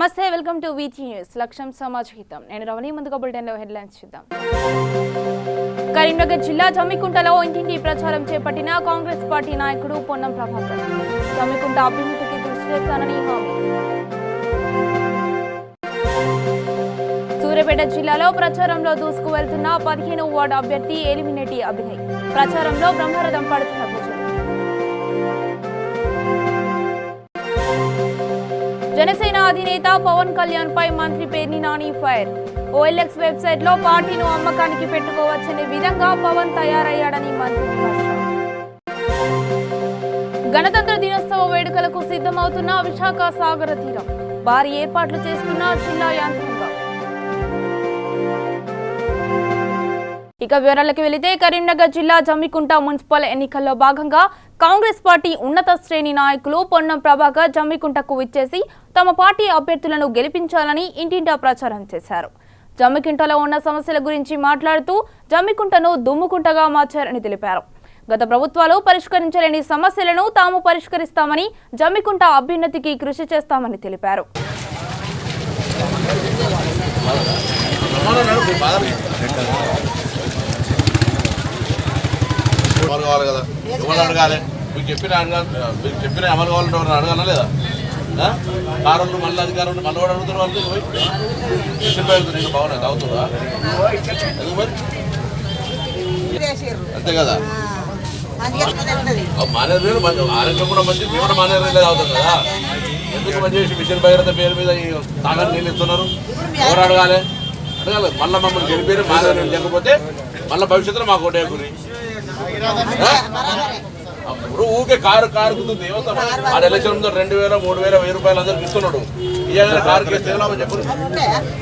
నమస్తే welcome to వీటీ news లక్ష్యం సమాజహితం నేను రవణి ముందుగా బులెటిన్లో హెడ్లైన్స్ చూద్దాం. కరీంనగర్ జిల్లా జమ్మికుంటలో ఇంటింటి ప్రచారం చేపట్టిన కాంగ్రెస్ పార్టీ నాయకుడు పొన్నం ప్రభాకర్. జమ్మికుంట అభివృద్ధికి కృషి చేస్తానని హామీ. సూర్యాపేట జిల్లాలో ప్రచారంలో దూసుకు వెళ్తున్న 15వ వార్డు అభ్యర్థి ఎలిమినేటి అభినయ్. ప్రచారంలో బ్రహ్మరథం పడుతున్న ప్రజలు. జనసేన అధినేత పవన్ కళ్యాణ్ పై మంత్రి Perni Nani fire. OLX website లో పార్టీను అమ్మకానికి పెట్టుకోవచ్చనే విధంగా పవన్ తయారయ్యాడని మంత్రి విమర్శ. గణతంత్ర దినోత్సవ వేడుకలకు సిద్ధమవుతున్న విశాఖ సాగర తీరం. భారీ ఏర్పాట్లు చేస్తున్న జిల్లా యంత్రాంగం. ఇక వివరాలకు వెళితే కరీంనగర్ జిల్లా జమ్మికుంట మున్సిపల్ ఎన్నికల్లో భాగంగా కాంగ్రెస్ పార్టీ ఉన్నత శ్రేణి నాయకులు పొన్నం ప్రభాకర్ జమ్మికుంటకు విచ్చేసి తమ పార్టీ అభ్యర్థులను గెలిపించాలని ఇంటింటా ప్రచారం చేశారు. జమ్మికుంటలో ఉన్న సమస్యల గురించి మాట్లాడుతూ జమ్మికుంటను దుమ్ముకుంటగా మార్చారని తెలిపారు. గత ప్రభుత్వాలు పరిష్కరించలేని సమస్యలను తాము పరిష్కరిస్తామని, జమ్మికుంట అభ్యున్నతికి కృషి చేస్తామని తెలిపారు. కావాలి కదా ఎవరు అడగాలి? మీకు చెప్పిన అమలు కావాలంటే ఎవరు అడగాలా లేదా? కారులు మళ్ళీ అధికారులు మళ్ళీ కూడా అడుగుతారు. వాళ్ళు పోయి నేను బాగున్నా తాగుతున్నా అంతే కదా. మానేరు ఆరోగ్యం కూడా మంచి, మేము కూడా మానేరు నీళ్ళే తాగుతాం కదా. ఎందుకు మంచి చేసి మిషన్ భగీరథ పేరు మీద తాగని నీళ్ళు ఇస్తున్నారు? ఎవరు అడగాలి? మళ్ళీ మమ్మల్ని గెలిపేరు మానేరు నీళ్ళు లేకపోతే మళ్ళీ భవిష్యత్తులో మాకు ఒకటే గురి. అప్పుడు ఊకే కారుకుంటుంది. ఆ ఎలక్షన్ 2000, 3000, 1000 రూపాయలు అందరికి ఇస్తున్నాడు. కారు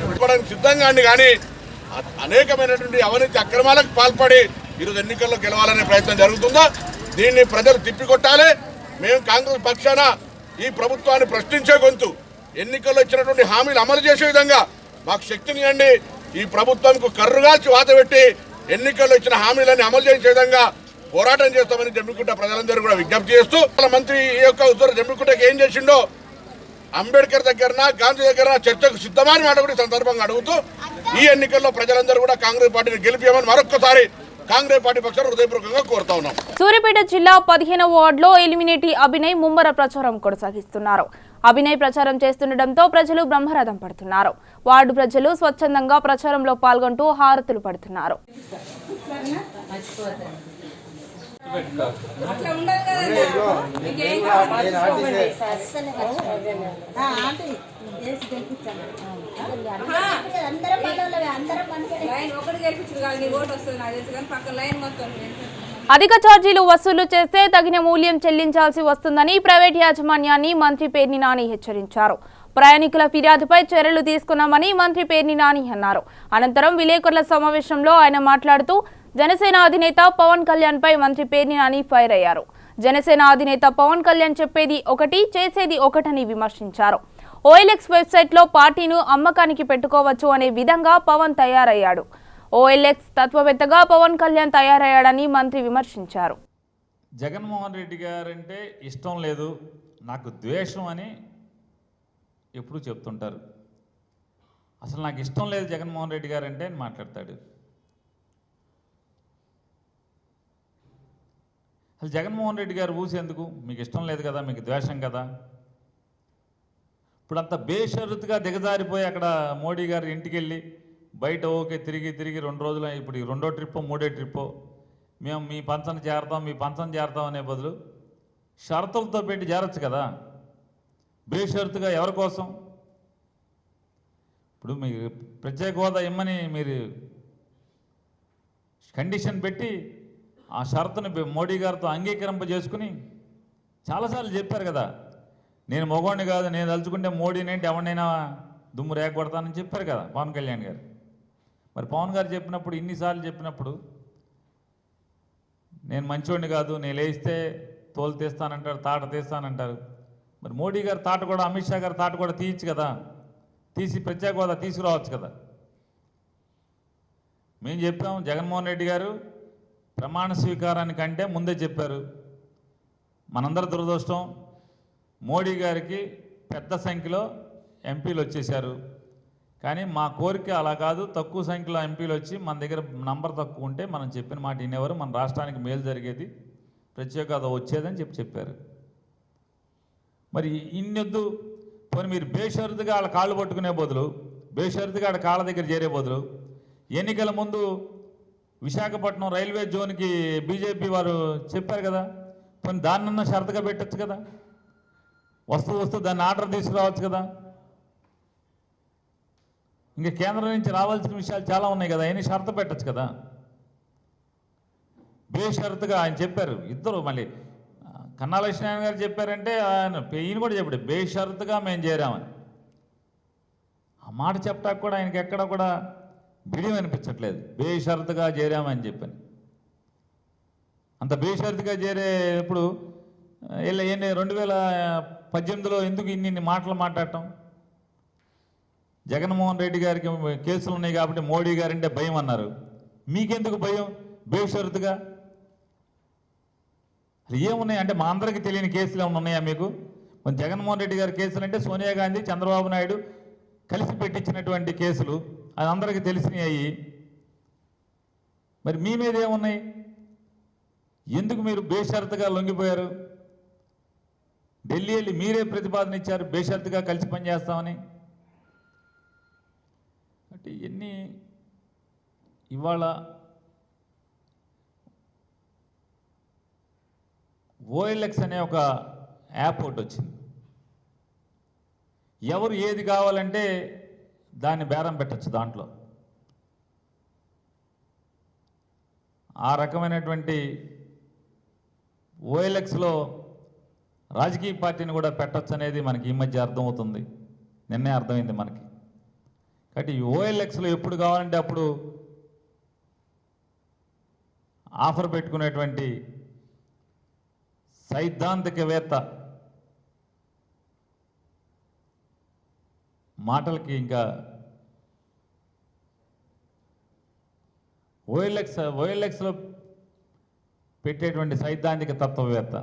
చెప్పడానికి సిద్ధంగా అండి. కానీ అనేకమైనటువంటి అవినీతి అక్రమాలకు పాల్పడి ఈరోజు ఎన్నికల్లో గెలవాలనే ప్రయత్నం జరుగుతుందో దీన్ని ప్రజలు తిప్పికొట్టాలి. మేము కాంగ్రెస్ పక్షాన ఈ ప్రభుత్వాన్ని ప్రశ్నించే గొంతు, ఎన్నికల్లో ఇచ్చినటువంటి హామీలు అమలు చేసే విధంగా మాకు శక్తినివ్వండి. ఈ ప్రభుత్వానికి కర్రుగాల్చి వాత పెట్టి ఎన్నికల్లో ఇచ్చిన హామీలన్నీ అమలు చేసే విధంగా పోరాటం చేస్తామని జమ్మికుంట ప్రజలందరూ కూడా విజ్ఞప్తి చేస్తూ, మంత్రి ఈ యొక్క ఉత్తర జమ్మికుంటకి ఏం చేసిండో అంబేద్కర్ దగ్గర, గాంధీ దగ్గర చర్చకు సిద్ధమని మాట కూడా సందర్భంగా అడుగుతూ ఈ ఎన్నికల్లో ప్రజలందరూ కూడా కాంగ్రెస్ పార్టీని గెలిపియమని మరొక్కసారి కాంగ్రెస్ పార్టీ పక్షాన హృదయపూర్వకంగా కోరుతా ఉన్నాం. సూర్యాపేట జిల్లా 15వ వార్డులో ఎలిమినేటి అభినయ్ ముమ్మర ప్రచారం కొనసాగిస్తున్నారు. అభినయ్ ప్రచారం చేస్తుండటంతో ప్రజలు బ్రహ్మరథం పడుతున్నారు. వార్డు ప్రజలు స్వచ్ఛందంగా ప్రచారంలో పాల్గొంటూ హారతులు పడుతున్నారు. అధిక ఛార్జీలు వసూలు చేస్తే తగిన మూల్యం చెల్లించాల్సి వస్తుందని ప్రైవేట్ యాజమాన్యాన్ని మంత్రి పేర్ని నాని హెచ్చరించారు. ప్రయాణికుల ఫిర్యాదుపై చర్యలు తీసుకున్నామని మంత్రి పేర్ని నాని అన్నారు. అనంతరం విలేకరుల సమావేశంలో ఆయన మాట్లాడుతూ జనసేన అధినేత పవన్ కళ్యాణ్ పై మంత్రి పేర్ని నాని ఫైర్ అయ్యారు. జనసేన అధినేత పవన్ కళ్యాణ్ చెప్పేది ఒకటి, చేసేది ఒకటని విమర్శించారు. ఓఎల్ఎక్స్ వెబ్సైట్ లో పార్టీను అమ్మకానికి పెట్టుకోవచ్చు అనే విధంగా పవన్ తయారయ్యాడు. ఓఎల్ఎక్స్ తత్వవేత్తగా పవన్ కళ్యాణ్ తయారయ్యాడని మంత్రి విమర్శించారు. జగన్మోహన్ రెడ్డి గారంటే ఇష్టం లేదు, నాకు ద్వేషం అని ఎప్పుడు చెప్తుంటారు. అసలు నాకు ఇష్టం లేదు జగన్మోహన్ రెడ్డి గారంటే అని మాట్లాడతాడు. అసలు జగన్మోహన్ రెడ్డి గారు ఊసేందుకు? మీకు ఇష్టం లేదు కదా, మీకు ద్వేషం కదా. ఇప్పుడు అంత బేషరతుగా దిగజారిపోయి అక్కడ మోడీ గారు ఇంటికి వెళ్ళి బయట ఓకే తిరిగి 2 రోజులు, ఇప్పుడు 2వ ట్రిప్పో 3వ ట్రిప్పో మేము మీ పంచన చేరతాం అనే బదులు షరతులతో పెట్టి చేరచ్చు కదా. బేషరతుగా ఎవరి కోసం? ఇప్పుడు మీరు ప్రత్యేక హోదా ఇమ్మని మీరు కండిషన్ పెట్టి ఆ షరతుని మోడీ గారితో అంగీకరింపజేసుకుని చాలాసార్లు చెప్పారు కదా, నేను మగవాడిని కాదు, నేను తలుచుకుంటే మోడీనేంటి ఎవరినైనా దుమ్ము రేగొడతానని చెప్పారు కదా పవన్ కళ్యాణ్ గారు. మరి పవన్ గారు చెప్పినప్పుడు, ఇన్నిసార్లు చెప్పినప్పుడు నేను మంచివాడిని కాదు, నేను లేస్తే తోలు తీస్తానంటారు, తాట తీస్తానంటారు. మరి మోడీ గారు తాట కూడా, అమిత్ షా గారు తాట కూడా తీయచ్చు కదా, తీసి ప్రత్యేక హోదా తీసుకురావచ్చు కదా. మేము చెప్పాము, జగన్మోహన్ రెడ్డి గారు ప్రమాణ స్వీకారానికంటే ముందే చెప్పారు. మనందరి దురదృష్టం, మోడీ గారికి పెద్ద సంఖ్యలో ఎంపీలు వచ్చేసారు. కానీ మా కోరిక అలా కాదు, తక్కువ సంఖ్యలో ఎంపీలు వచ్చి మన దగ్గర నంబర్ తక్కువ ఉంటే మనం చెప్పిన మాట వినేవారు, మన రాష్ట్రానికి మేలు జరిగేది, ప్రత్యేక హోదా వచ్చేదని చెప్పారు. మరి ఇన్నొద్దు పోనీ మీరు బేషరతుగా వాళ్ళ కాళ్ళు పట్టుకునే బదులు, బేషరతుగా వాళ్ళ కాళ్ళ దగ్గర చేరే బదులు, ఎన్నికల ముందు విశాఖపట్నం రైల్వే జోన్కి బీజేపీ వారు చెప్పారు కదా, పోనీ దాన్నన్నా షరతుగా పెట్టచ్చు కదా, వస్తూ దాన్ని ఆర్డర్ తీసుకురావచ్చు కదా. ఇంకా కేంద్రం నుంచి రావాల్సిన విషయాలు చాలా ఉన్నాయి కదా, అయినా షరతు పెట్టచ్చు కదా. బేషరతుగా ఆయన చెప్పారు ఇద్దరు, మళ్ళీ కన్నా లక్ష్మీనారాయణ గారు చెప్పారంటే ఈయన కూడా చెప్పాడు బేషరతుగా మేము చేరామని. ఆ మాట చెప్పడానికి కూడా ఆయనకి ఎక్కడ కూడా బిడియం అనిపించట్లేదు, బేషరతుగా చేరామని చెప్పని. అంత బేషరతుగా చేరేప్పుడు 2018లో ఎందుకు ఇన్ని మాటలు మాట్లాడటం? జగన్మోహన్ రెడ్డి గారికి కేసులు ఉన్నాయి కాబట్టి మోడీ గారంటే భయం అన్నారు. మీకెందుకు భయం బేషరతుగా? ఏమున్నాయి అంటే మా అందరికీ తెలియని కేసులు ఏమైనా ఉన్నాయా మీకు? మన జగన్మోహన్ రెడ్డి గారి కేసులు అంటే సోనియా గాంధీ, చంద్రబాబు నాయుడు కలిసి పెట్టించినటువంటి కేసులు, అది అందరికీ తెలిసినాయి. మరి మీ మీద ఏమున్నాయి? ఎందుకు మీరు బేషరతుగా లొంగిపోయారు? ఢిల్లీ వెళ్ళి మీరే ప్రతిపాదన ఇచ్చారు బేషరతుగా కలిసి పనిచేస్తామని. అంటే ఇవన్నీ ఇవాళ OLX అనే ఒక యాప్ ఒకటి వచ్చింది. ఎవరు ఏది కావాలంటే దాన్ని బేరం పెట్టచ్చు దాంట్లో. ఆ రకమైనటువంటి OLXలో రాజకీయ పార్టీని కూడా పెట్టచ్చు అనేది మనకి ఈ మధ్య అర్థమవుతుంది, నిన్నే అర్థమైంది మనకి. కాబట్టి ఈ OLXలో ఎప్పుడు కావాలంటే అప్పుడు ఆఫర్ పెట్టుకునేటువంటి సైద్ధాంతికవేత్త మాటలకి ఇంకా OLXలో పెట్టేటువంటి సైద్ధాంతిక తత్వవేత్త.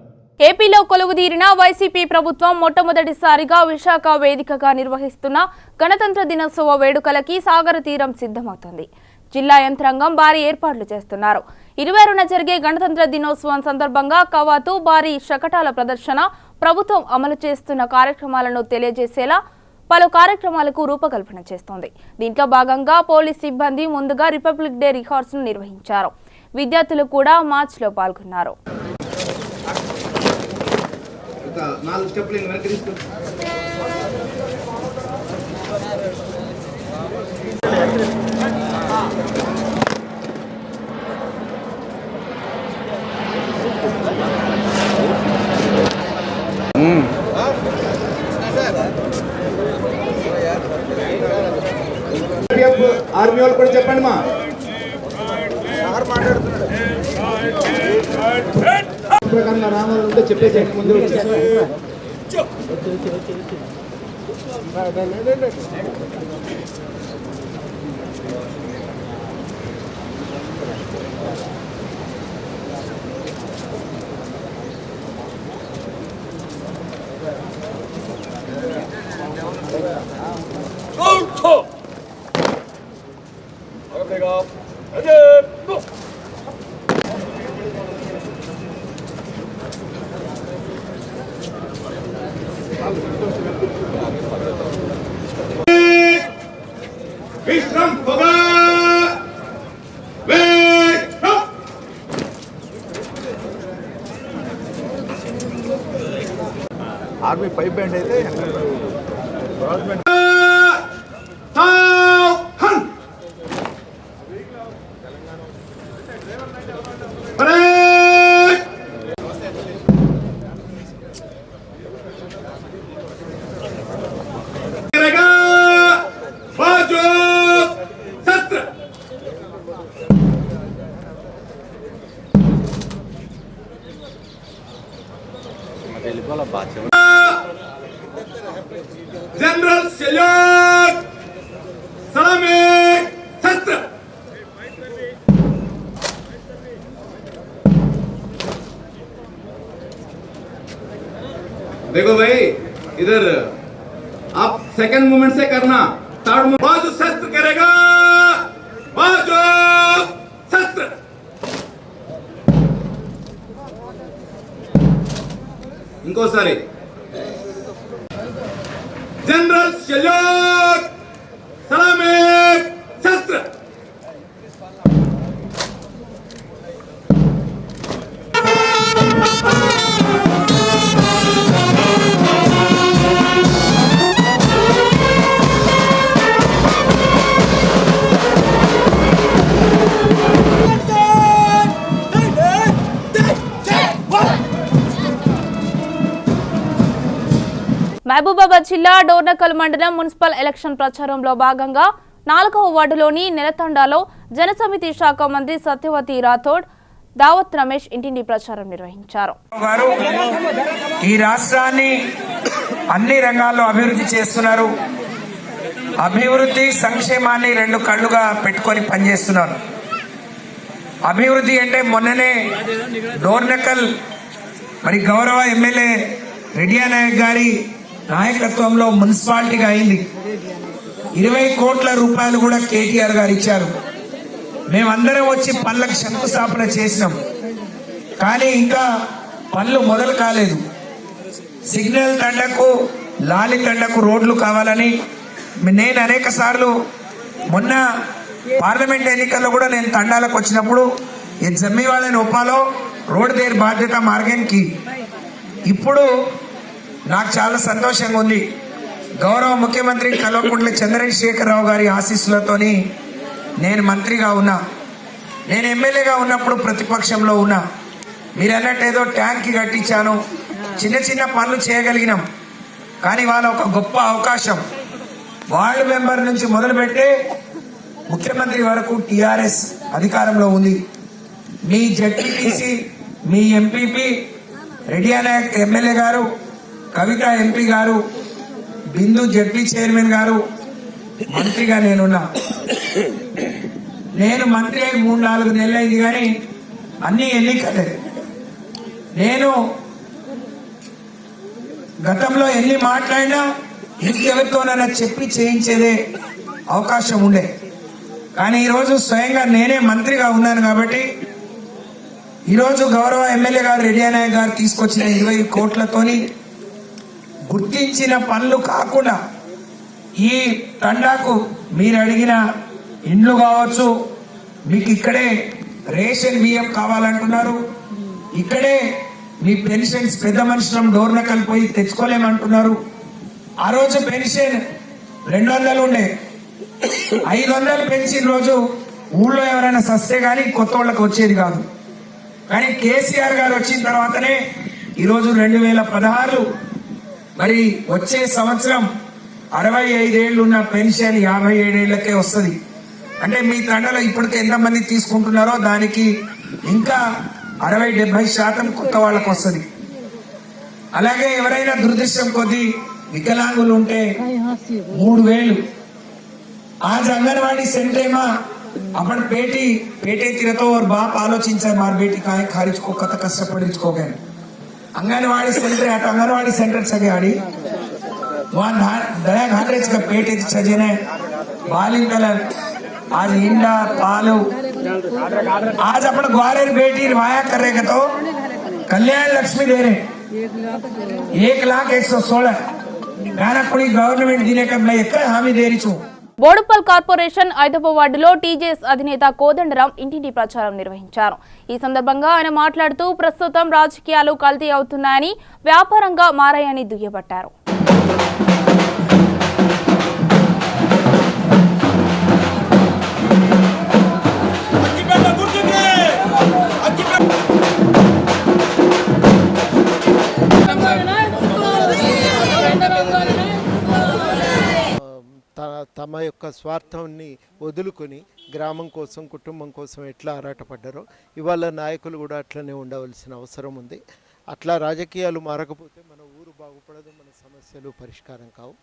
ఏపీలో కొలువుదీరిన వైసీపీ ప్రభుత్వం మొట్టమొదటిసారిగా విశాఖ వేదికగా నిర్వహిస్తున్న గణతంత్ర దినోత్సవ వేడుకలకి సాగర తీరం సిద్ధమవుతుంది. జిల్లా యంత్రాంగం భారీ ఏర్పాట్లు చేస్తున్నారు. 22న జరిగే గణతంత్ర దినోత్సవం సందర్భంగా కవాతు, భారీ శకటాల ప్రదర్శన, ప్రభుత్వం అమలు చేస్తున్న కార్యక్రమాలను తెలియజేసేలా పలు కార్యక్రమాలకు రూపకల్పన చేస్తోంది. దీంట్లో భాగంగా పోలీస్ సిబ్బంది ముందుగా రిపబ్లిక్ డే రిహార్సల్ నిర్వహించారు. విద్యార్థులు కూడా మార్చ్లో పాల్గొన్నారు. ఆర్మీ వాళ్ళు కూడా చెప్పండి మా ప్రకారంగా రామాలు ఉంటే చెప్పేసి ముందు విశ్రం పొగా ఆర్మీ పైప్ బ్యాండ్ అయితే जनरल सैल्यूट सलामी छत्र। देखो भाई इधर आप सेकंड मूवमेंट से करना, थर्ड बाजू शस्त्र करेगा, बाजू शस्त्र। इंकोसारी जनरल सैल्यूट, सलामी, शस्त्र। మహబూబాబాద్ జిల్లా డోర్నకల్ మండలం మున్సిపల్ ఎలక్షన్ ప్రచారంలో భాగంగా 4వ వార్డులోని నెలతండాలో జనసమితి శాఖ మంత్రి సత్యవతి రాథోడ్, దావత్ రమేష్ ఇంటింటి ప్రచారం నిర్వహించారు. ఈ రాష్ట్రాన్ని అన్ని రంగాల్లో అభివృద్ధి చేస్తున్నారు. అభివృద్ధి సంక్షేమాన్ని రెండు కళ్ళుగా పెట్టుకొని పనిచేస్తున్నారు. అభివృద్ధి అంటే మొన్ననే డోర్నకల్ మరి గౌరవ ఎమ్మెల్యే రెడ్డి నాయక్ గారి నాయకత్వంలో మున్సిపాలిటీగా అయింది. 20 కోట్ల రూపాయలు కూడా కేటీఆర్ గారు ఇచ్చారు. మేమందరం వచ్చి పనులకు శంకుస్థాపన చేసినాం. కానీ ఇంకా పనులు మొదలు కాలేదు. సిగ్నల్ తండకు, లాలి తండకు రోడ్లు కావాలని నేను అనేక సార్లు మొన్న పార్లమెంట్ ఎన్నికల్లో కూడా నేను తండాలకు వచ్చినప్పుడు ఈ జమ్మి వాళ్ళని ఒప్పాలో రోడ్ దేర్ బాధ్యత మార్గానికి. ఇప్పుడు నాకు చాలా సంతోషంగా ఉంది. గౌరవ ముఖ్యమంత్రి కల్వకుంట్ల చంద్రశేఖరరావు గారి ఆశీస్సులతోని నేను మంత్రిగా ఉన్నా. నేను ఎమ్మెల్యేగా ఉన్నప్పుడు ప్రతిపక్షంలో ఉన్నా. మీరు అన్నట్టు ఏదో ట్యాంక్ కట్టించాను, చిన్న చిన్న పనులు చేయగలిగినాం. కానీ వాళ్ళ ఒక గొప్ప అవకాశం, వార్డు మెంబర్ నుంచి మొదలుపెట్టే ముఖ్యమంత్రి వరకు టీఆర్ఎస్ అధికారంలో ఉంది. మీ జడ్పీటీసీ, మీ ఎంపీపీ రెడ్డి నాయక్ ఎమ్మెల్యే గారు, కవిత ఎంపీ గారు, బిందు జడ్పీ చైర్మన్ గారు, మంత్రిగా నేనున్నా. నేను మంత్రి అయి 3-4 నెలలైంది. కానీ అన్ని ఎన్నికలే. నేను గతంలో ఎన్ని మాట్లాడినా ఇంకెవరితోనైనా చెప్పి చేయించేదే అవకాశం ఉండే. కానీ ఈరోజు స్వయంగా నేనే మంత్రిగా ఉన్నాను కాబట్టి ఈరోజు గౌరవ ఎమ్మెల్యే గారు రెడ్డి నాయక్ గారు తీసుకొచ్చిన 20 కోట్లతోని గుర్తించిన పనులు కాకుండా ఈ తండాకు మీరు అడిగిన ఇండ్లు కావచ్చు, మీకు ఇక్కడే రేషన్ బియ్యం కావాలంటున్నారు, ఇక్కడే మీ పెన్షన్స్ పెద్ద మనుషులం డోర్నకల్ పోయి తెచ్చుకోలేమంటున్నారు. ఆ రోజు పెన్షన్ 200 ఉండే, 500 పెంచిన రోజు ఊళ్ళో ఎవరైనా సస్తే గానీ కొత్త వాళ్ళకి వచ్చేది కాదు. కానీ కేసీఆర్ గారు వచ్చిన తర్వాతనే ఈరోజు 2016 మరి వచ్చే సంవత్సరం 65 ఏళ్ళు ఉన్న పెన్షన్ 57 ఏళ్లకే వస్తుంది. అంటే మీ తండలో ఇప్పటికే ఎంతమంది తీసుకుంటున్నారో దానికి ఇంకా 60-70% కొత్త వాళ్ళకు వస్తుంది. అలాగే ఎవరైనా దురదృష్టం కొద్దీ వికలాంగులు ఉంటే 3000. आज आंगनवाड़ी सेंटर में अपन पेटे तिरतो और बाप आलोचिंचा मार बेटी काय खारिज को कत कष्टपडिंचुको गए. अंगनवाड़ी सेंटर अट अंगनवाड़ी सेंटर सगे आड़ी वहाँ दया घाटरेज का पेटे सजेने बालिंकल आज इंडा पालू आज अपन ग्वारेर बेटी वाया करेगा तो कल्याण लक्ष्मी दे रहे 1,01,16 गानापुरी गवर्नमेंट दिने का मैं एक हामी दे रही छू. బోడుపల్ కార్పొరేషన్ 5వ వార్డులో టీజేఎస్ అధినేత కోదండరాం ఇంటింటి ప్రచారం నిర్వహించారు. ఈ సందర్భంగా ఆయన మాట్లాడుతూ ప్రస్తుతం రాజకీయాలు కల్తీ అవుతున్నాయని, వ్యాపారంగా మారాయని దుయ్యబట్టారు. తమ యొక్క స్వార్థాన్ని వదులుకొని గ్రామం కోసం కుటుంబం కోసం ఎట్లా ఆరాటపడ్డారో ఇవాళ నాయకులు కూడా అట్లనే ఉండవలసిన అవసరం ఉంది. అట్లా రాజకీయాలు మారకపోతే మన ఊరు బాగుపడదు, మన సమస్యలు పరిష్కారం కావు.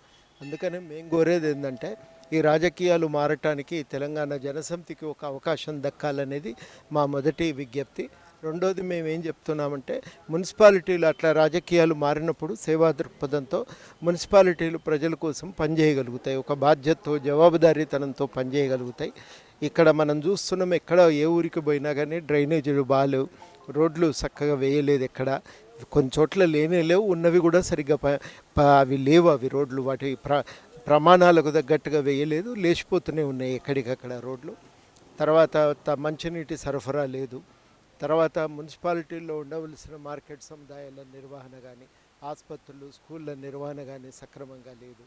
అందుకనే మేము కోరేది ఏంటంటే ఈ రాజకీయాలు మారటానికి తెలంగాణ జనసమితికి ఒక అవకాశం దక్కాలనేది మా మొదటి విజ్ఞప్తి. రెండోది మేము ఏం చెప్తున్నామంటే మున్సిపాలిటీలు అట్లా రాజకీయాలు మారినప్పుడు సేవా దృక్పథంతో మున్సిపాలిటీలు ప్రజల కోసం పనిచేయగలుగుతాయి, ఒక బాధ్యతతో జవాబుదారీతనంతో పనిచేయగలుగుతాయి. ఇక్కడ మనం చూస్తున్నాం, ఎక్కడ ఏ ఊరికి పోయినా కానీ డ్రైనేజీలు బాగాలేవు, రోడ్లు చక్కగా వేయలేదు, ఎక్కడ కొన్ని చోట్ల లేవు, ఉన్నవి కూడా సరిగ్గా అవి లేవు, అవి రోడ్లు వాటి ప్రమాణాలకు తగ్గట్టుగా వేయలేదు, లేచిపోతూనే ఉన్నాయి ఎక్కడికక్కడ రోడ్లు. తర్వాత మంచినీటి సరఫరా లేదు. తర్వాత మున్సిపాలిటీల్లో ఉండవలసిన మార్కెట్ సముదాయాల నిర్వహణ కానీ, ఆసుపత్రులు, స్కూళ్ళ నిర్వహణ కానీ సక్రమంగా లేదు.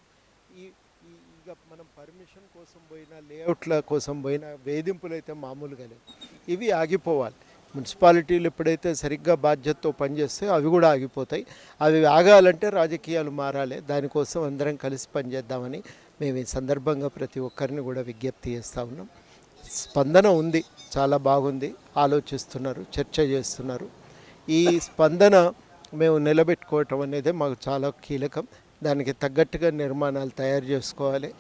ఇక మనం పర్మిషన్ కోసం పోయినా, లేఅవుట్ల కోసం పోయినా వేధింపులు అయితే మామూలుగా లేవు. ఇవి ఆగిపోవాలి. మున్సిపాలిటీలు ఎప్పుడైతే సరిగ్గా బాధ్యతతో పనిచేస్తే అవి కూడా ఆగిపోతాయి. అవి ఆగాలంటే రాజకీయాలు మారాలి. దానికోసం అందరం కలిసి పనిచేద్దామని మేము ఈ సందర్భంగా ప్రతి ఒక్కరిని కూడా విజ్ఞప్తి చేస్తూ ఉన్నాం. స్పందన ఉంది, చాలా బాగుంది, ఆలోచిస్తున్నారు, చర్చ చేస్తున్నారు. ఈ స్పందన మేము నిలబెట్టుకోవటం అనేది మాకు చాలా కీలకం. దానికి తగ్గట్టుగా నిర్మాణాలు తయారు చేసుకోవాలి.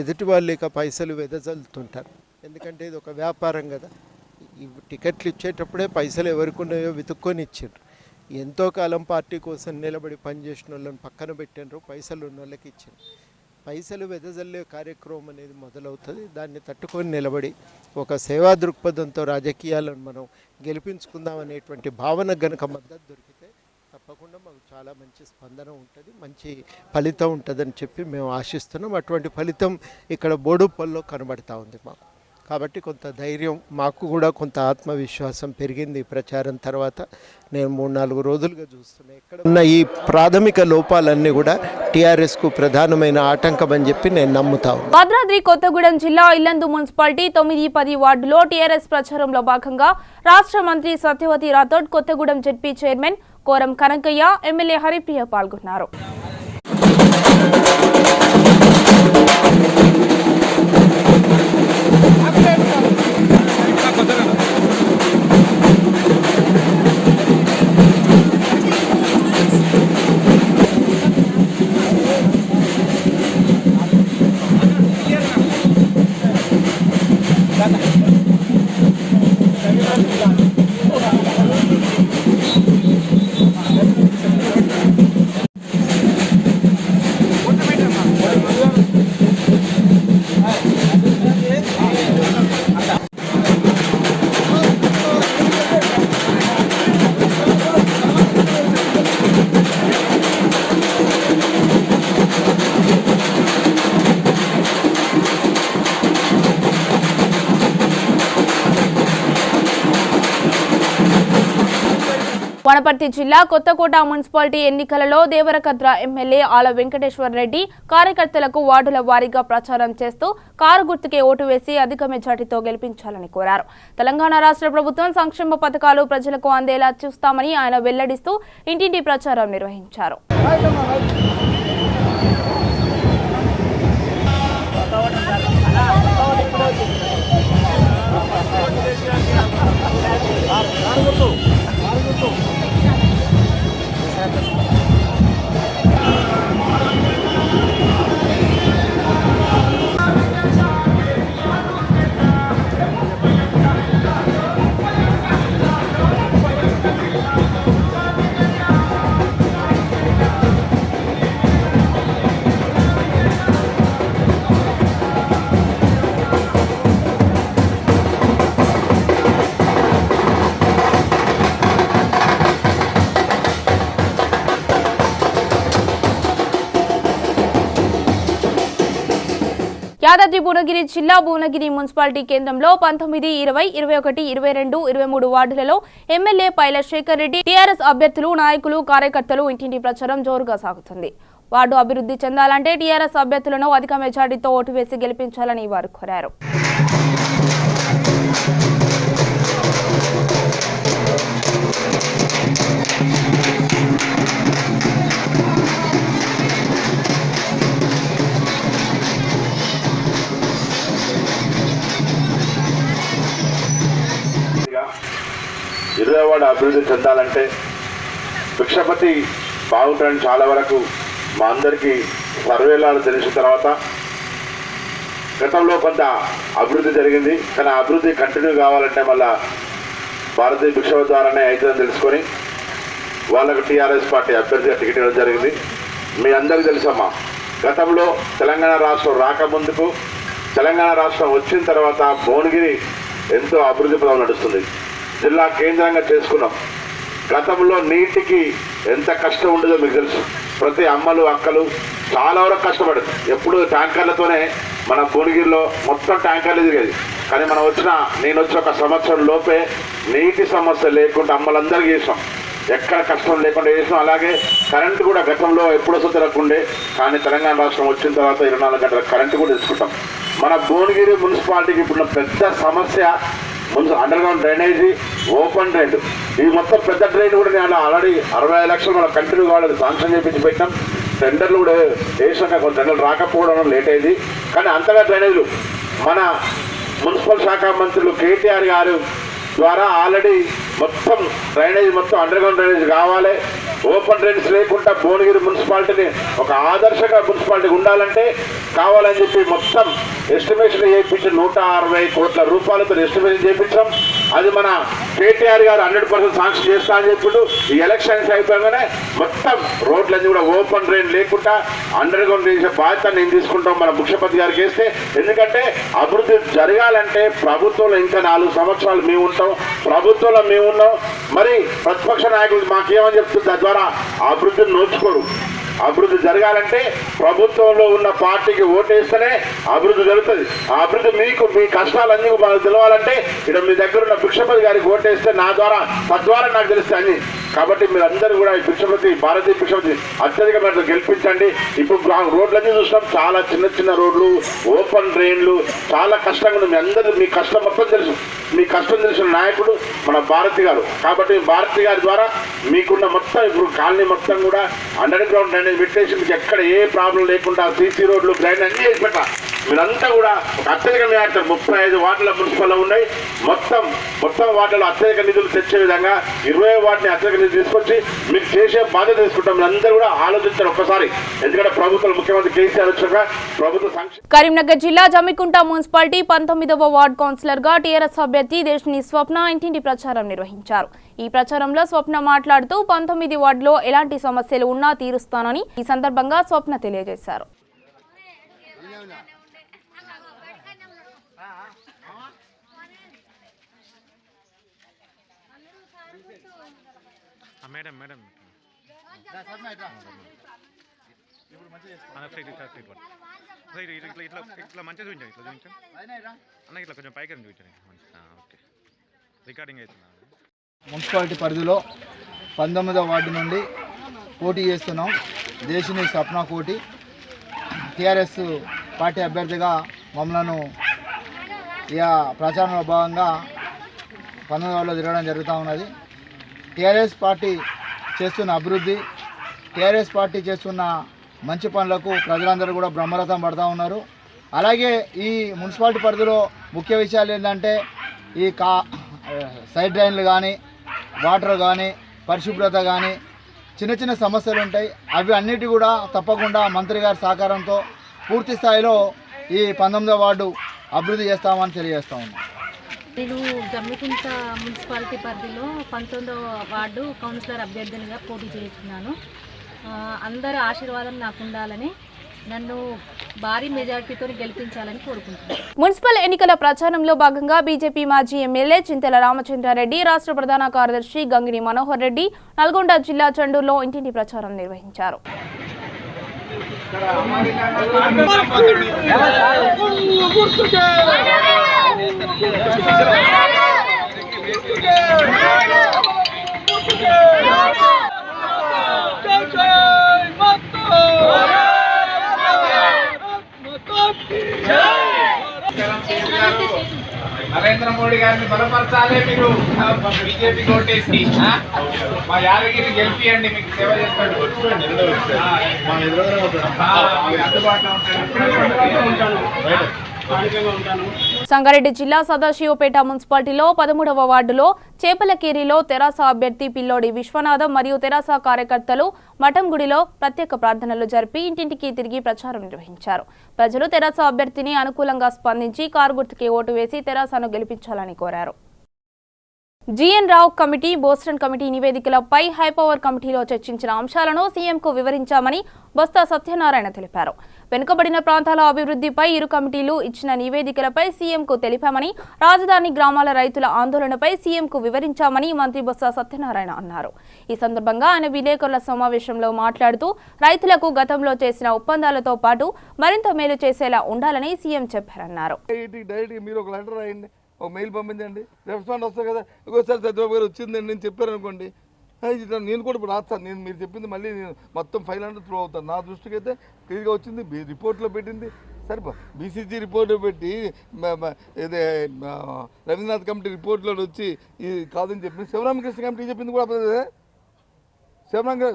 ఎదుటి వాళ్ళు ఇక పైసలు వెదజల్లుతుంటారు, ఎందుకంటే ఇది ఒక వ్యాపారం కదా. ఈ టికెట్లు ఇచ్చేటప్పుడే పైసలు ఎవరికి ఉన్నాయో వెతుక్కొని ఇచ్చిండ్రు. ఎంతో కాలం పార్టీ కోసం నిలబడి పనిచేసిన వాళ్ళని పక్కన పెట్టిండ్రు, పైసలు ఉన్న వాళ్ళకి ఇచ్చిండ్రు. పైసలు వెదజల్లే కార్యక్రమం అనేది మొదలవుతుంది. దాన్ని తట్టుకొని నిలబడి ఒక సేవా దృక్పథంతో రాజకీయాలను మనం గెలిపించుకుందాం అనేటువంటి భావన గనుక మద్దతు దొరికితే తప్పకుండా మాకు చాలా మంచి స్పందన ఉంటుంది, మంచి ఫలితం ఉంటుందని చెప్పి మేము ఆశిస్తున్నాం. అటువంటి ఫలితం ఇక్కడ బోడుప్పల్లో కనబడతా ఉంది మాకు. కాబట్టి కొంత ధైర్యం, మాకు కూడా కొంత ఆత్మవిశ్వాసం పెరిగింది ఈ ప్రచారం తర్వాత. నేను 3-4 రోజులుగా చూస్తున్నాను, ఎక్కడ ఉన్న ఈ ప్రాథమిక లోపాలన్నీ కూడా టీఆర్ఎస్కు ప్రధానమైన ఆటంకం అని చెప్పి నేను నమ్ముతాను. భద్రాద్రి కొత్తగూడెం జిల్లా ఇల్లందు మున్సిపాలిటీ 9-10 వార్డులో టీఆర్ఎస్ ప్రచారంలో భాగంగా రాష్ట్ర మంత్రి Satyavathi Rathod, Kothagudem ZP chairman Koram Kanakaiah, MLA Haripriya పాల్గొన్నారు. వనపర్తి జిల్లా కొత్తకోట మున్సిపాలిటీ ఎన్నికలలో దేవరకద్ర ఎమ్మెల్యే ఆల వెంకటేశ్వర రెడ్డి కార్యకర్తలకు వార్డుల వారీగా ప్రచారం చేస్తూ కారు గుర్తుకే ఓటు వేసి అధిక మెజార్టీతో గెలిపించాలని కోరారు. తెలంగాణ రాష్ట్ర ప్రభుత్వం సంక్షేమ పథకాలు ప్రజలకు అందేలా చూస్తామని ఆయన వెల్లడిస్తూ ఇంటింటి ప్రచారం నిర్వహించారు. యాదాద్రి భువనగిరి జిల్లా భువనగిరి మున్సిపాలిటీ కేంద్రంలో 19, 20, 21, 22, 23 వార్డులలో ఎమ్మెల్యే పైల శేఖర్ రెడ్డి టీఆర్ఎస్ అభ్యర్థులు, నాయకులు, కార్యకర్తలు ఇంటింటి ప్రచారం జోరుగా సాగుతుంది. వార్డు అభివృద్ధి చెందాలంటే టీఆర్ఎస్ అభ్యర్థులను అధిక మెజార్టీతో ఓటు వేసి గెలిపించాలని వారు కోరారు. వార్డు అభివృద్ధి చెందాలంటే భిక్షపతి బాగుంటాడని చాలా వరకు మా అందరికీ సర్వేలాలు తెలిసిన తర్వాత గతంలో కొంత అభివృద్ధి జరిగింది. కానీ అభివృద్ధి కంటిన్యూ కావాలంటే మళ్ళా భారతీయ భిక్షవ ద్వారానే అవుతుందని తెలుసుకొని వాళ్ళకు టీఆర్ఎస్ పార్టీ అభ్యర్థిగా టికెట్ ఇవ్వడం జరిగింది. మీ అందరికీ తెలుసమ్మా, గతంలో తెలంగాణ రాష్ట్రం రాకముందుకు తెలంగాణ రాష్ట్రం వచ్చిన తర్వాత భువనగిరి ఎంతో అభివృద్ధి పదం నడుస్తుంది. జిల్లా కేంద్రంగా చేసుకున్నాం. గతంలో నీటికి ఎంత కష్టం ఉండదో మీకు తెలుసు. ప్రతి అమ్మలు అక్కలు చాలా వరకు కష్టపడదు. ఎప్పుడు ట్యాంకర్లతోనే మన భువనగిరిలో మొత్తం ట్యాంకర్లు తిరిగేది. కానీ నేను వచ్చిన ఒక సంవత్సరం లోపే నీటి సమస్య లేకుండా అమ్మలందరికీ చేసాం. ఎక్కడ కష్టం లేకుండా చేసాం. అలాగే కరెంటు కూడా గతంలో ఎప్పుడో తిరగకుండే, కానీ తెలంగాణ రాష్ట్రం వచ్చిన తర్వాత 24 గంటల కరెంటు కూడా తెచ్చుకుంటాం. మన భువనగిరి మున్సిపాలిటీకి ఇప్పుడు పెద్ద సమస్య under ground drainage, open drain. ఈ మొత్తం పెద్ద డ్రైన్ కూడా నేను ఆల్రెడీ 65 లక్షలు మనం కంటిన్యూ కావాలి శాంక్షన్ చేయించి పెట్టాం. టెండర్లు కూడా వేసాక కొంత టెండర్లు రాకపోవడం లేట్ అయింది. కానీ అంతగా డ్రైనేజీలు మన మున్సిపల్ శాఖ మంత్రులు కేటీఆర్ గారు ద్వారా ఆల్రెడీ మొత్తం డ్రైనేజ్ మొత్తం అండర్ గ్రౌండ్ డ్రైనేజ్ కావాలి. ఓపెన్ డ్రైన్స్ లేకుండా భువనగిరి మున్సిపాలిటీని ఒక ఆదర్శంగా మున్సిపాలిటీ ఉండాలంటే కావాలని చెప్పి మొత్తం ఎస్టిమేషన్ చేయించి 160 కోట్ల రూపాయలతో ఎస్టిమేషన్ చేయించాం. అది మన కేటీఆర్ గారు 100% శాంక్షన్ చేస్తా అని చెప్పిండు. ఈ ఎలక్షన్స్ అయిపోగానే మొత్తం రోడ్లన్నీ కూడా ఓపెన్ డ్రైన్ లేకుండా అండర్ గ్రౌండ్ చేసే బాధ్యత నేను తీసుకుంటాం మన ముఖ్యమంత్రి గారికి వేస్తే. ఎందుకంటే అభివృద్ధి జరగాలంటే ప్రభుత్వంలో ఇంకా 4 సంవత్సరాలు మేము ఉంటాం, ప్రభుత్వంలో మేము ఉన్నాం. మరి ప్రతిపక్ష నాయకులు మాకేమని చెప్తుంది, తద్వారా అభివృద్ధిని నోచుకోరు. అభివృద్ధి జరగాలంటే ప్రభుత్వంలో ఉన్న పార్టీకి ఓటేస్తేనే అభివృద్ధి జరుగుతుంది. ఆ అభివృద్ధి మీ కష్టాలన్నీ మనకు తెలవాలంటే ఇక్కడ మీ దగ్గర ఉన్న భిక్షపతి గారికి ఓటేస్తే తద్వారా నాకు తెలుస్తాయి అన్ని. కాబట్టి మీరందరూ కూడా ఈ భిక్షపతి, భారతీయ భిక్షపతి అత్యధికమైన గెలిపించండి. ఇప్పుడు రోడ్లన్నీ చూసినాం, చాలా చిన్న రోడ్లు, ఓపెన్ డ్రైన్లు, చాలా కష్టంగా ఉంది. మీ కష్టం మొత్తం తెలుసు. మీ కష్టం తెలిసిన నాయకుడు మన భారతి గారు. కాబట్టి భారతి గారి ద్వారా మీకున్న మొత్తం ఇప్పుడు కాలనీ మొత్తం కూడా అండర్ గ్రౌండ్ డ్రైనేజ్ పెట్టేసి మీకు ఎక్కడ ఏ ప్రాబ్లం లేకుండా సీసీ రోడ్లు, డ్రైన్ అన్నీ చేసి పెట్టా. మీరంతా కూడా ఒక అత్యధిక మేరకు 35 వార్డుల మున్సిపల్లో ఉన్నాయి. మొత్తం వార్డులో అత్యధిక నిధులు తెచ్చే విధంగా 20 వార్డుని అత్యధిక నిధులు తీసుకొచ్చి మీకు చేసే బాధ్యత తీసుకుంటాం. మీరందరూ కూడా ఆలోచించారు ఒక్కసారి. ఎందుకంటే ప్రభుత్వం ముఖ్యమంత్రి కేసీఆర్ వచ్చాక ప్రభుత్వ సంక్షేమ. కరీంనగర్ జిల్లా జమ్మికుంట మున్సిపాలిటీ 19వ వార్డు కౌన్సిలర్ గా టీఆర్ఎస్ అభ్యర్థి దేశిని స్వప్న ఇంటింటి ప్రచారం నిర్వహించారు. ఈ ప్రచారంలో స్వప్న మాట్లాడుతూ 19 వార్డులో ఎలాంటి సమస్యలు ఉన్నా తీరుస్తానని ఈ సందర్భంగా స్వప్న తెలియజేశారు. మేడం ఇట్లా మంచిగా చూపించండి. అన్న ఇట్లా కొంచెం పైకి చూపించండి. ఓకే, రికార్డింగ్ అవుతుంది. మున్సిపాలిటీ పరిధిలో 19వ వార్డు నుండి పోటీ చేస్తున్నాం. దేశిని స్వప్న కోటి టీఆర్ఎస్ పార్టీ అభ్యర్థిగా మమ్మలను ఇక ప్రచారంలో భాగంగా 19వ వార్డులో తిరగడం జరుగుతూ ఉన్నది. టీఆర్ఎస్ పార్టీ చేస్తున్న అభివృద్ధి, టీఆర్ఎస్ పార్టీ చేస్తున్న మంచి పనులకు ప్రజలందరూ కూడా బ్రహ్మరథం పడుతూ ఉన్నారు. అలాగే ఈ మున్సిపాలిటీ పరిధిలో ముఖ్య విషయాలు ఏంటంటే ఈ సైడ్ డ్రైన్లు కానీ, వాటర్ కానీ, పరిశుభ్రత కానీ చిన్న సమస్యలు ఉంటాయి. అవి అన్నిటి కూడా తప్పకుండా మంత్రి గారి సహకారంతో పూర్తి స్థాయిలో ఈ 19వ వార్డు అభివృద్ధి చేస్తామని తెలియజేస్తా ఉన్నాం. నేను జమ్మికుంట మున్సిపాలిటీ పరిధిలో 19వ వార్డు కౌన్సిలర్ అభ్యర్థినిగా పోటీ చేస్తున్నాను. అందరి ఆశీర్వాదం నాకు ఉండాలని, నన్ను భారీ మెజార్టీతో గెలిపించాలని కోరుకుంటున్నాను. మున్సిపల్ ఎన్నికల ప్రచారంలో భాగంగా బీజేపీ మాజీ ఎమ్మెల్యే చింతల రామచంద్రారెడ్డి, రాష్ట్ర ప్రధాన కార్యదర్శి గంగిని మనోహర్ రెడ్డి నల్గొండ జిల్లా చండూరులో ఇంటింటి ప్రచారం నిర్వహించారు. నరేంద్ర మోడీ గారిని బలపరచాలి. మీరు బీజేపీ ఓటేసి మా యాదగిరి గెలిపియండి, మీకు సేవ చేస్తాడు. అందుబాటులో ఉంటాను. సంగారెడ్డి జిల్లా సదాశివపేట మున్సిపాలిటీలో 13వ వార్డులో చేపలకేరిలో తెరాస అభ్యర్థి పిల్లోడి విశ్వనాథం మరియు తెరాస కార్యకర్తలు మఠం గుడిలో ప్రత్యేక ప్రార్థనలు జరిపి ఇంటింటికి తిరిగి ప్రచారం నిర్వహించారు. ప్రజలు తెరాస అభ్యర్థిని అనుకూలంగా స్పందించి కారు గుర్తుకి ఓటు వేసి తెరాసను గెలిపించాలని కోరారు. జీఎన్ రావు కమిటీ, బోస్టన్ కమిటీ నివేదికలపై హైపవర్ కమిటీలో చర్చించిన అంశాలను సీఎంకు వివరించామని బొత్స సత్యనారాయణ తెలిపారు. వెనుకబడిన ప్రాంతాల అభివృద్ధిపై ఇరు కమిటీలు ఇచ్చిన నివేదికలపై సీఎంకు తెలిపామని, రాజధాని గ్రామాల రైతుల ఆందోళనపై సీఎంకు వివరించామని మంత్రి బొత్స సత్యనారాయణ అన్నారు. ఈ సందర్భంగా ఆయన విలేకరుల సమావేశంలో మాట్లాడుతూ రైతులకు గతంలో చేసిన ఒప్పందాలతో పాటు మరింత మేలు చేసేలా ఉండాలని సీఎం చెప్పారన్నారు. ఒక మెయిల్ పంపించండి, రెస్పాండ్ వస్తుంది కదా. ఒక్కోసారి చంద్రబాబు గారు వచ్చిందండి నేను చెప్పారు అనుకోండి, నేను కూడా ఇప్పుడు రాస్తాను. నేను మీరు చెప్పింది మళ్ళీ నేను మొత్తం ఫైల్ అంటే త్రూ అవుతాను. నా దృష్టికి అయితే క్లియర్గా వచ్చింది, రిపోర్ట్లో పెట్టింది. సరే బీసీజీ రిపోర్ట్ పెట్టి ఇదే రవీంద్రనాథ్ కమిటీ రిపోర్ట్లో వచ్చి ఇది కాదని చెప్పింది. శివరామకృష్ణ కమిటీ చెప్పింది కూడా అదే.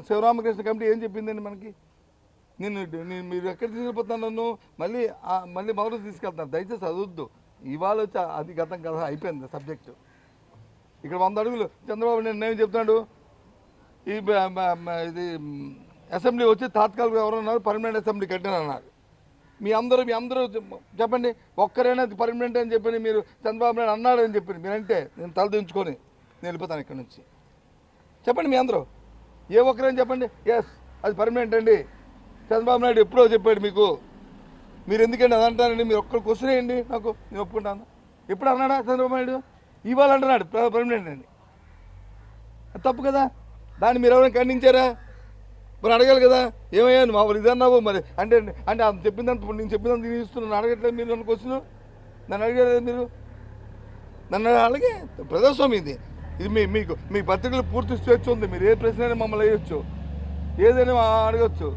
శివరామకృష్ణ కమిటీ ఏం చెప్పిందండి మనకి? నేను మీరు ఎక్కడ తీసుకెళ్ళిపోతాను నన్ను మళ్ళీ మొదలు తీసుకెళ్తాను. దయచేసి చదవద్దు. ఇవాళ వచ్చి అది గతం కదా అయిపోయింది సబ్జెక్టు. ఇక్కడ 100 అడుగులు చంద్రబాబు నేను చెప్తున్నాడు, ఇది అసెంబ్లీ వచ్చి తాత్కాలిక ఎవరన్నారు పర్మనెంట్ అసెంబ్లీ కట్టానన్నారు. మీ అందరూ చెప్పండి, ఒక్కరైనా పర్మనెంట్ అని చెప్పి మీరు చంద్రబాబు నాయుడు అన్నాడు అని చెప్పి మీరంటే నేను తలదించుకొని నేను వెళ్ళిపోతాను ఇక్కడ నుంచి. చెప్పండి మీ అందరూ, ఏ ఒక్కరైనా చెప్పండి ఎస్ అది పర్మనెంట్ అండి చంద్రబాబు నాయుడు ఎప్పుడో చెప్పాడు మీకు. మీరు ఎందుకండి అది అంటారండి? మీరు ఒక్కరు క్వశ్చన్ వేయండి నాకు, నేను ఒప్పుకుంటాను. ఎప్పుడు అన్నాడా చంద్రబాబు నాయుడు? ఇవాళ అంటున్నాడు పర్మనెంట్ అండి. తప్పు కదా. దాన్ని మీరు ఎవరైనా ఖండించారా? మరి అడగాలి కదా, ఏమయ్యా మా వాళ్ళు ఇదన్నావు మరి అంటే చెప్పిందంత నేను చెప్పినంత నేను ఇస్తున్నాను. అడగట్లేదు మీరు నన్ను క్వశ్చన్, నన్ను అడిగలేదు మీరు. నన్ను అలాగే ప్రజాస్వామ్యం ఇది. ఇది మీ పత్రికలు పూర్తి స్వేచ్ఛ ఉంది. మీరు ఏ ప్రశ్న అయినా మమ్మల్ని వేయచ్చు, ఏదైనా అడగచ్చు.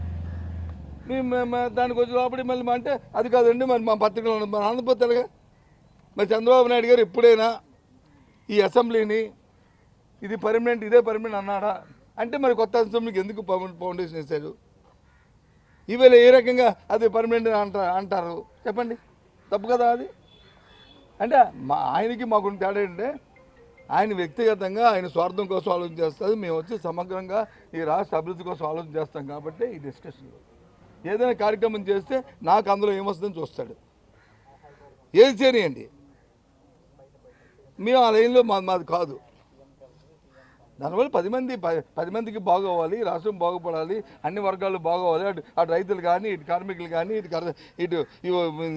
దానికి వచ్చి లోపడి మళ్ళీ అంటే అది కాదండి మరి మా పత్రికలు మన ఆంధ్రపోతేగా. మరి చంద్రబాబు నాయుడు గారు ఎప్పుడైనా ఈ అసెంబ్లీని ఇది పర్మనెంట్ ఇదే పర్మనెంట్ అన్నాడా? అంటే మరి కొత్త అసెంబ్లీకి ఎందుకు ఫౌండేషన్ వేశారు? ఈవేళ ఏ రకంగా అది పర్మనెంట్ అంటారు చెప్పండి? తప్పు కదా అది. అంటే ఆయనకి మాకు తేడా ఏంటంటే ఆయన వ్యక్తిగతంగా ఆయన స్వార్థం కోసం ఆలోచన చేస్తుంది. మేము వచ్చి సమగ్రంగా ఈ రాష్ట్ర అభివృద్ధి కోసం ఆలోచన చేస్తాం కాబట్టి ఈ డిస్కషన్లో ఏదైనా కార్యక్రమం చేస్తే నాకు అందులో ఏమొస్తుందని చూస్తాడు. ఏది చేయనియండి, మేము ఆ లైన్లో మాది కాదు. దానివల్ల 10 మందికి బాగోవాలి, రాష్ట్రం బాగుపడాలి, అన్ని వర్గాలు బాగోవాలి. అటు రైతులు కానీ, ఇటు కార్మికులు కానీ, ఇటు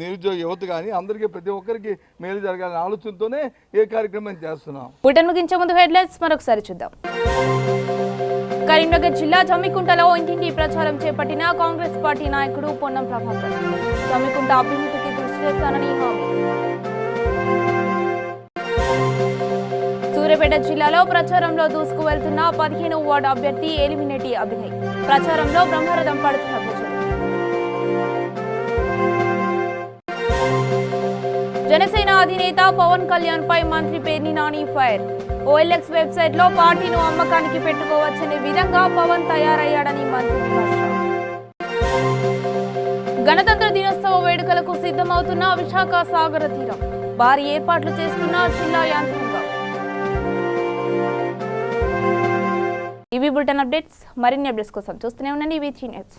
నిరుద్యోగ యువత కానీ అందరికీ ప్రతి ఒక్కరికి మేలు జరగాలనే ఆలోచనతోనే ఏ కార్యక్రమం చేస్తున్నాం. బులెటిన్ ముగించే ముందు హెడ్లైన్స్ మరొకసారి చూద్దాం. కరీంనగర్ జిల్లా జమ్మికుంటలో ఇంటింటి ప్రచారం చేపట్టిన కాంగ్రెస్ పార్టీ నాయకుడు పొన్నం ప్రభాకర్. జమ్మికుంట అభివృద్ధికి కృషి చేస్తానని హామీ. సూర్యాపేట జిల్లాలో ప్రచారంలో దూసుకు వెళ్తున్న 15వ వార్డు అభ్యర్థి ఎలిమినేటి అభినయ్. ప్రచారంలో బ్రహ్మరథం పడుతున్న ప్రజలు. జనసేన అధినేత పవన్ కళ్యాణ్ పై మంత్రి Perni Nani fire. OLX website లో పార్టీను అమ్మకానికి పెట్టుకోవచ్చనే విధంగా పవన్ తయారయ్యాడని మంత్రి విమర్శ. గణతంత్ర దినోత్సవ వేడుకలకు సిద్ధమవుతున్న విశాఖ సాగర తీరం. భారీ ఏర్పాట్లు చేస్తున్న జిల్లా యంత్రాంగం. ఇవి బులెటిన్ అప్డేట్స్. మరిన్ని అప్డేట్స్ కోసం చూస్తూనే ఉండండి V3 News.